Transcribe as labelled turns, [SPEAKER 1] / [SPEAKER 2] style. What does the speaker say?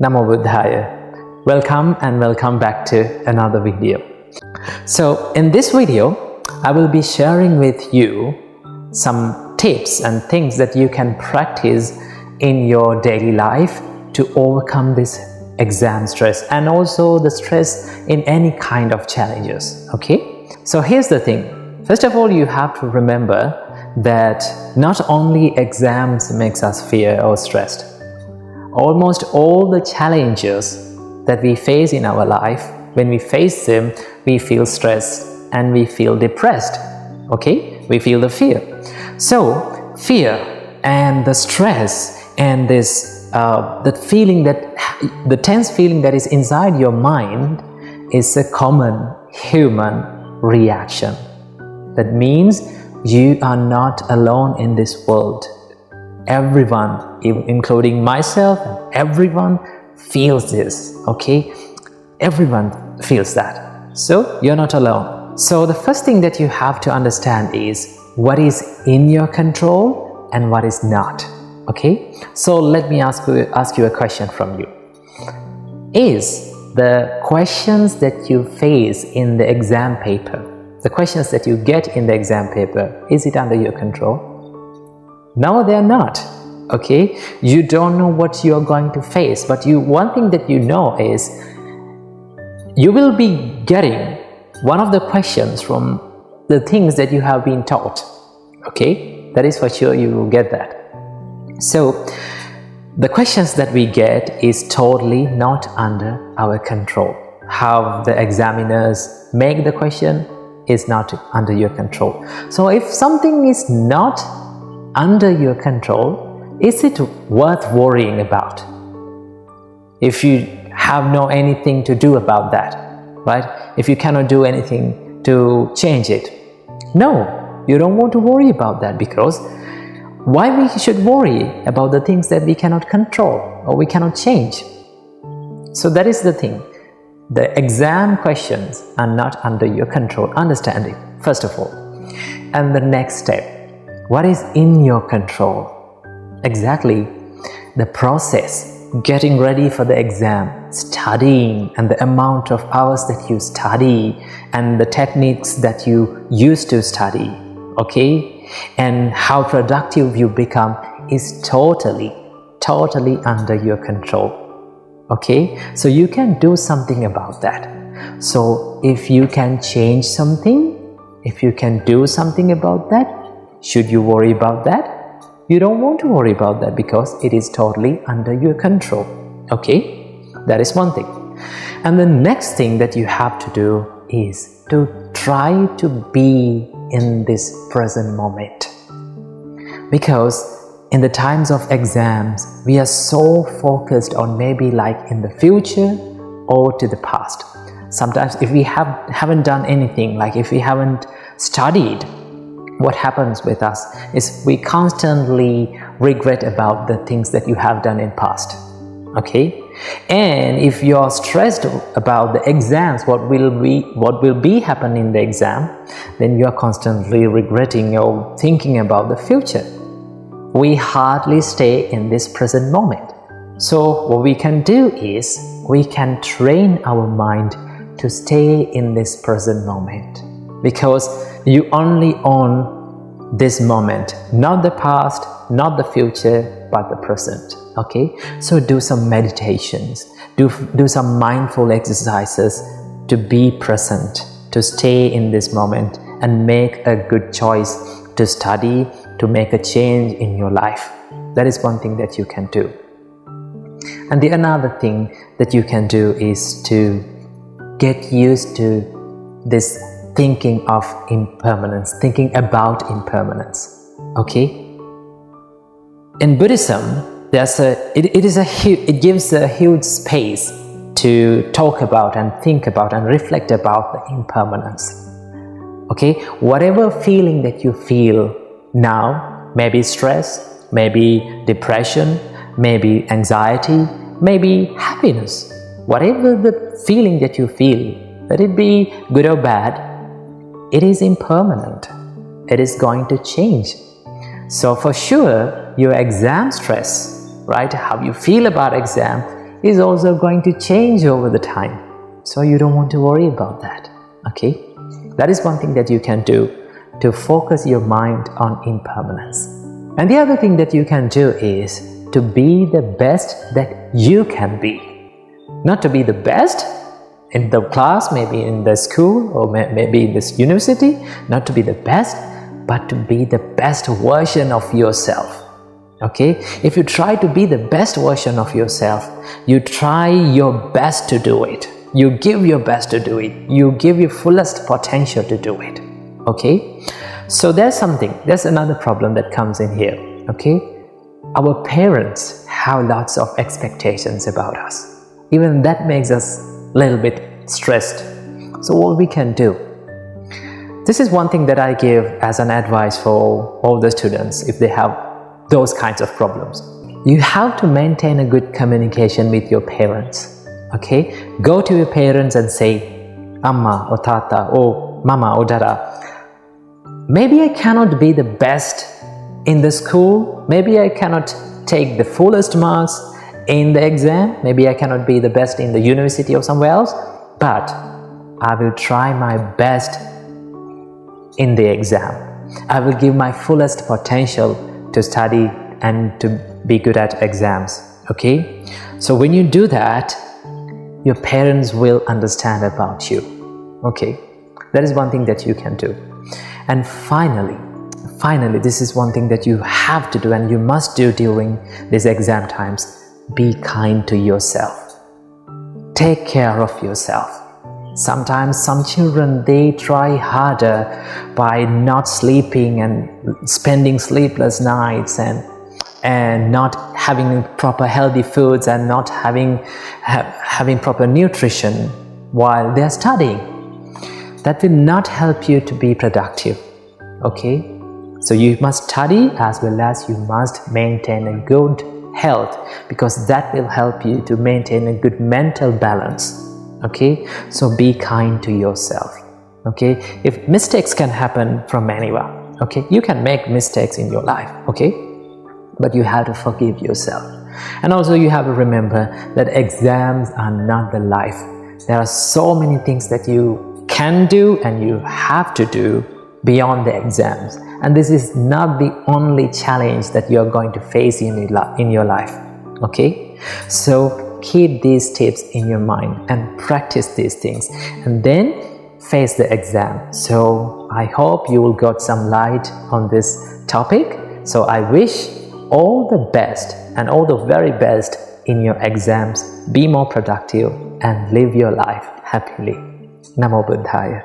[SPEAKER 1] Namo Buddhaya. Welcome back to another video. So in this video, I will be sharing with you some tips and things that you can practice in your daily life to overcome this exam stress and also the stress in any kind of challenges. Okay? So here's the thing. First of all, you have to remember that not only exams makes us fear or stressed. Almost all the challenges that we face in our life, when we face them, we feel stressed and we feel depressed. Okay? We feel the fear. So fear and the stress and this the tense feeling that is inside your mind is a common human reaction. That means you are not alone in this world. Everyone, including myself, everyone feels this, okay? Everyone feels that. So you're not alone. So the first thing that you have to understand is what is in your control and what is not, okay? So let me ask you a question from you. Is the questions that you face in the exam paper, the questions that you get in the exam paper, is it under your control? No, they are not. Okay, you don't know what you are going to face, but one thing that you know is you will be getting one of the questions from the things that you have been taught. Okay, that is for sure, you will get that. So the questions that we get is totally not under our control. How the examiners make the question is not under your control. So if something is not under your control, is it worth worrying about? If you have no anything to do about that, right? If you cannot do anything to change it, no, you don't want to worry about that, because why we should worry about the things that we cannot control or we cannot change? So that is the thing. The exam questions are not under your control. Understand it, first of all. And the next step, what is in your control? Exactly the process, getting ready for the exam, studying, and the amount of hours that you study and the techniques that you use to study, okay? And how productive you become is totally under your control, okay? So you can do something about that. So if you can change something, if you can do something about that, should you worry about that? You don't want to worry about that because it is totally under your control. Okay? That is one thing. And the next thing that you have to do is to try to be in this present moment. Because in the times of exams, we are so focused on maybe like in the future or to the past. Sometimes if we haven't done anything, like if we haven't studied, what happens with us is we constantly regret about the things that you have done in past. Okay? And if you're stressed about the exams, what will be happening in the exam, then you're constantly regretting or thinking about the future. We hardly stay in this present moment. So what we can do is we can train our mind to stay in this present moment, because you only own this moment, not the past, not the future, but the present. Okay, so do some meditations, do some mindful exercises to be present, to stay in this moment and make a good choice to study, to make a change in your life. That is one thing that you can do. And the another thing that you can do is to get used to this thinking of impermanence, thinking about impermanence. Okay? In Buddhism, it gives a huge space to talk about and think about and reflect about the impermanence. Okay? Whatever feeling that you feel now, maybe stress, maybe depression, maybe anxiety, maybe happiness, whatever the feeling that you feel, let it be good or bad, it is impermanent. It is going to change. So for sure, your exam stress, right, how you feel about exam, is also going to change over the time. So you don't want to worry about that. Okay? That is one thing that you can do to focus your mind on impermanence. And the other thing that you can do is to be the best that you can be. Not to be the best in the class, maybe in the school, or maybe in this university. Not to be the best, but to be the best version of yourself. Okay? If you try to be the best version of yourself, you try your best to do it. You give your best to do it. You give your fullest potential to do it. Okay? So there's another problem that comes in here. Okay? Our parents have lots of expectations about us. Even that makes us a little bit stressed. So what we can do? This is one thing that I give as an advice for all the students if they have those kinds of problems. You have to maintain a good communication with your parents. Okay? Go to your parents and say, Amma or Tata or Mama or Dada, maybe I cannot be the best in the school, maybe I cannot take the fullest marks in the exam, maybe I cannot be the best in the university or somewhere else, but I will try my best in the exam. I will give my fullest potential to study and to be good at exams. Okay? So when you do that, your parents will understand about you. Okay? That is one thing that you can do. And finally, this is one thing that you have to do and you must do during these exam times. Be kind to yourself. Take care of yourself. Sometimes some children, they try harder by not sleeping and spending sleepless nights and not having proper healthy foods and not having proper nutrition while they are studying. That will not help you to be productive. Okay? So you must study as well as you must maintain a good health, because that will help you to maintain a good mental balance. Okay? So be kind to yourself. Okay? If mistakes can happen from anyone, okay? You can make mistakes in your life, okay? But you have to forgive yourself. And also you have to remember that exams are not the life. There are so many things that you can do and you have to do beyond the exams. And this is not the only challenge that you are going to face in your life. Okay? So keep these tips in your mind and practice these things and then face the exam. So I hope you will get some light on this topic. So I wish all the best and all the very best in your exams. Be more productive and live your life happily. Namo Buddhaya.